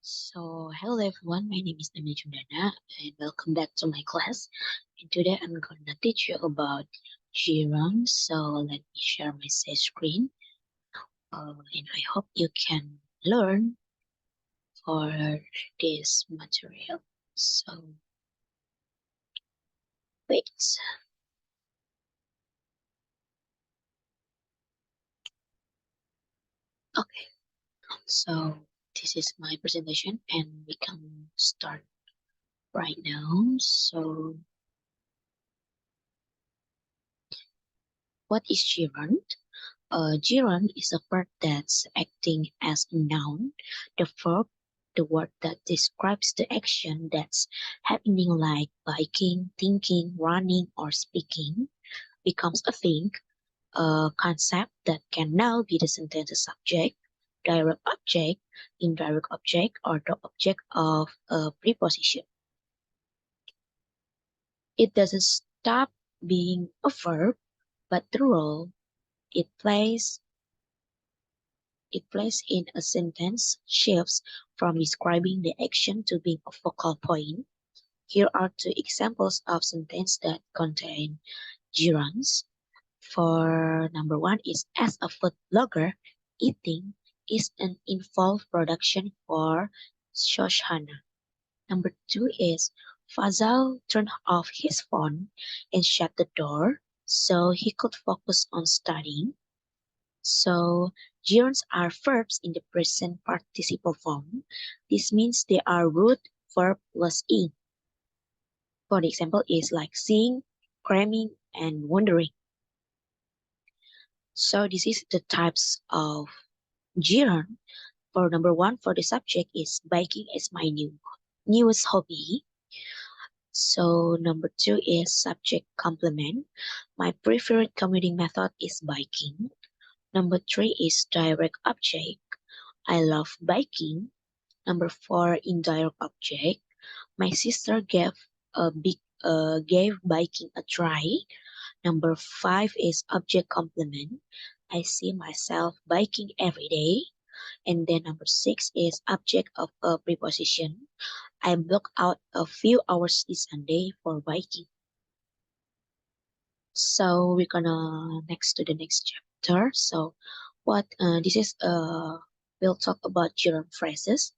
Hello everyone, my name is Nabilla Jundana and welcome back to my class. And today I'm gonna teach you about Gerund. So let me share my screen and I hope you can learn for this material. So wait, okay. So this is my presentation and we can start right now. So what is Gerund? Gerund is a verb that's acting as a noun. The verb, the word that describes the action that's happening like biking, thinking, running, or speaking, becomes a thing, a concept that can now be the sentence subject, direct object, indirect object, or the object of a preposition. It doesn't stop being a verb, but the role it plays it plays in a sentence shifts from describing the action to being a focal point. Here are two examples of sentences that contain gerunds. For number one is as a food blogger, eating is an involved production for Shoshana. Number two is Fazal turned off his phone and shut the door so he could focus on studying. So gerunds are verbs in the present participle form. This means they are root verb plus ing. For the example is like seeing, cramming, and wondering. So this is the types of gerund. For number one, for the subject is biking is my newest hobby. So number two is subject complement. My preferred commuting method is biking. Number three is direct object. I love biking. Number four, indirect object. My sister gave biking a try. Number five is object complement. I see myself biking every day. And then number six is object of a preposition. I block out a few hours this Sunday for biking. So we're gonna next to the next chapter. So what this is we'll talk about gerund phrases.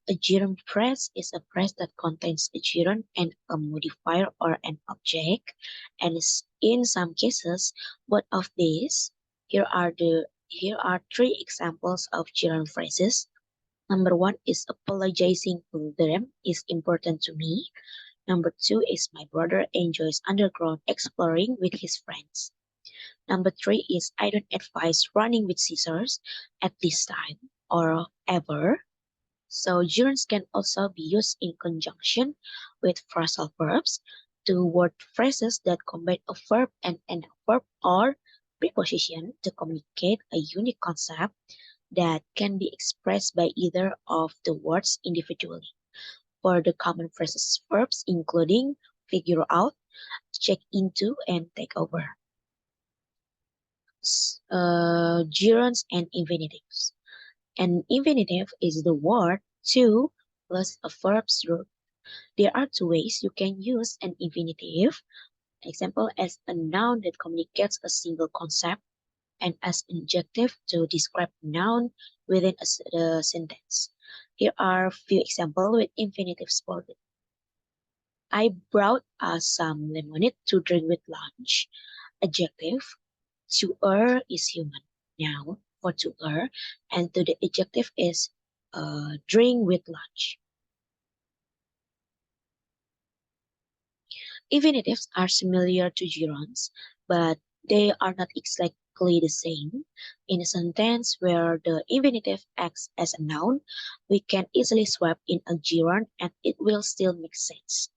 A gerund phrase is a phrase that contains a gerund and a modifier or an object, and in some cases, both of these. Here are three examples of gerund phrases. Number one is apologizing for them is important to me. Number two is my brother enjoys underground exploring with his friends. Number three is I don't advise running with scissors at this time or ever. So gerunds can also be used in conjunction with phrasal verbs to word phrases that combine a verb and an adverb or preposition to communicate a unique concept that can be expressed by either of the words individually. For the common phrases verbs including figure out, check into, and take over. Gerunds and infinitives. An infinitive is the word to plus a verb's root. There are two ways you can use an infinitive. Example as a noun that communicates a single concept and as an adjective to describe a noun within a sentence. Here are a few examples with infinitives for it. I brought us some lemonade to drink with lunch. Adjective, to err is human. Noun for to err, and to the adjective is drink with lunch. Infinitives are similar to gerunds, but they are not exactly the same. In a sentence where the infinitive acts as a noun, we can easily swap in a gerund and it will still make sense.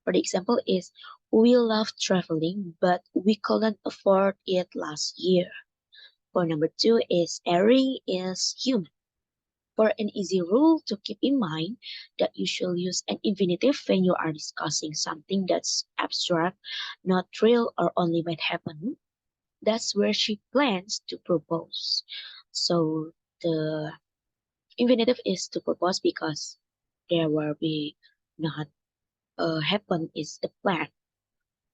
For the example is, we love traveling, but we couldn't afford it last year. For number two is, erring is human. For an easy rule to keep in mind that you should use an infinitive when you are discussing something that's abstract, not real or only might happen. That's where she plans to propose. So the infinitive is to propose because there will be not happen is the plan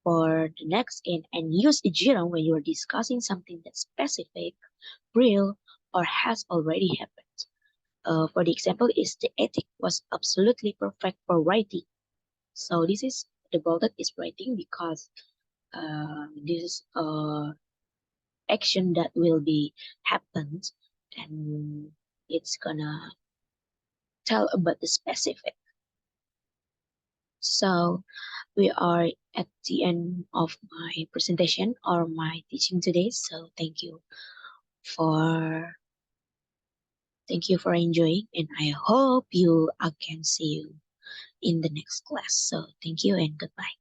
for the next in, and use a gerund when you are discussing something that's specific, real, or has already happened. For the example is the ethic was absolutely perfect for writing. So this is the goal that is writing because this is action that will be happened, and it's gonna tell about the specific. So we are at the end of my presentation or my teaching today. So for thank you for enjoying, and I hope you I can see you in the next class. So thank you and goodbye.